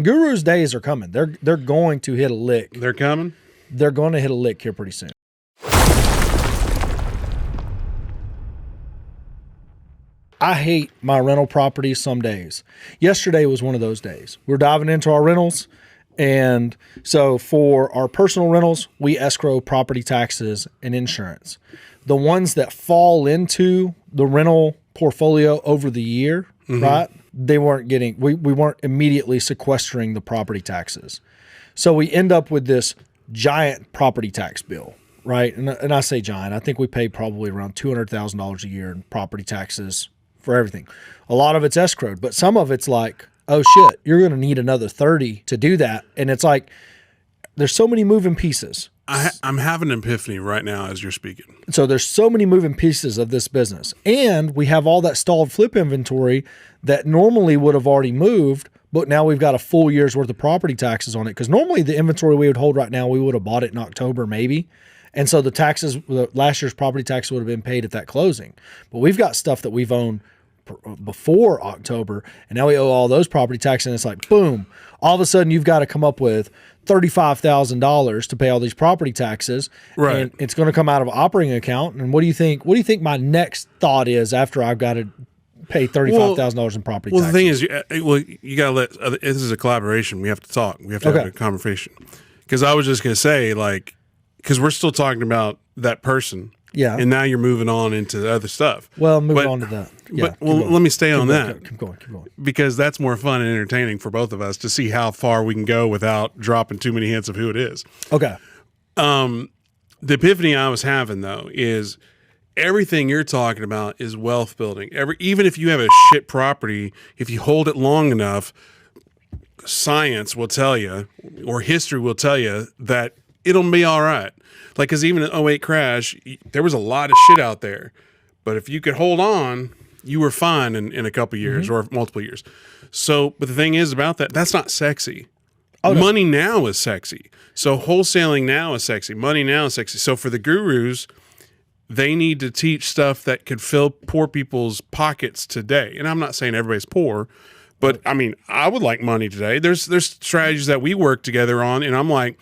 Guru's days are coming. They're going to hit a lick. They're coming? They're going to hit a lick here pretty soon. I hate my rental properties some days. Yesterday was one of those days. We're diving into our rentals. And so for our personal rentals, we escrow property taxes and insurance. The ones that fall into the rental portfolio over the year, right? They weren't getting, we weren't immediately sequestering the property taxes. So we end up with this giant property tax bill, right? And I say giant, I think we pay probably around $200,000 a year in property taxes for everything. A lot of it's escrowed, but some of it's like, oh shit, you're going to need another 30 to do that. And it's like, there's so many moving pieces. I'm having an epiphany right now as you're speaking. So there's so many moving pieces of this business. And we have all that stalled flip inventory that normally would have already moved, but now we've got a full year's worth of property taxes on it. Because normally the inventory we would hold right now, we would have bought it in October maybe. And so the taxes, last year's property tax would have been paid at that closing. But we've got stuff that we've owned before October, and now we owe all those property taxes, and it's like, boom, all of a sudden you've got to come up with $35,000 to pay all these property taxes, right? And it's going to come out of an operating account. And what do you think my next thought is after I've got to pay $35,000 in property taxes? The thing is, you got to let, this is a collaboration. We have to talk. We have to have a conversation. Because I was just going to say, like, because we're still talking about that person. Yeah. And now you're moving on into the other stuff. Well, moving on to that. Yeah, but let me stay on that. Keep going. Because that's more fun and entertaining for both of us to see how far we can go without dropping too many hints of who it is. Okay. The epiphany I was having, though, is everything you're talking about is wealth building. Even if you have a shit property, if you hold it long enough, science will tell you, or history will tell you, that it'll be all right. Like, because even in the 08 crash, there was a lot of shit out there. But if you could hold on, you were fine in a couple years or multiple years. So, but the thing is about that, that's not sexy. Oh, no. Money now is sexy. So wholesaling now is sexy. Money now is sexy. So for the gurus, they need to teach stuff that could fill poor people's pockets today. And I'm not saying everybody's poor, but I mean, I would like money today. There's strategies that we work together on, and I'm like,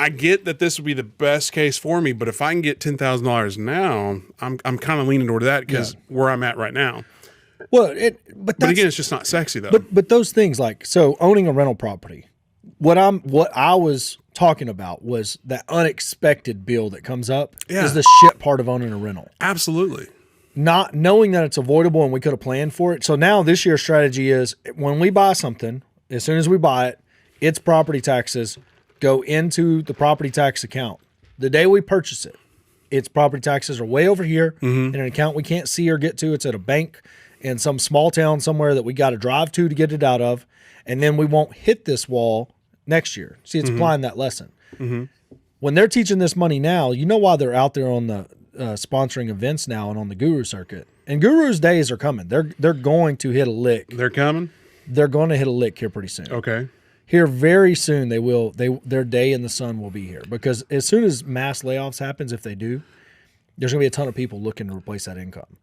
I get that this would be the best case for me, but if I can get $10,000 now, I'm kind of leaning toward that because where I'm at right now. Well, but again, it's just not sexy though. But those things, like, so owning a rental property, what I was talking about was that unexpected bill that comes up is the shit part of owning a rental. Absolutely. Not knowing that it's avoidable and we could have planned for it. So now this year's strategy is when we buy something, as soon as we buy it, its property taxes go into the property tax account. The day we purchase it, its property taxes are way over here in an account we can't see or get to. It's at a bank in some small town somewhere that we got to drive to get it out of. And then we won't hit this wall next year. See, it's applying that lesson. When they're teaching this money now, you know why they're out there on the sponsoring events now and on the guru circuit. And Guru's days are coming. They're going to hit a lick. They're coming? They're going to hit a lick here pretty soon. Okay. Here very soon they will. Their day in the sun will be here, because as soon as mass layoffs happens, if they do, there's going to be a ton of people looking to replace that income.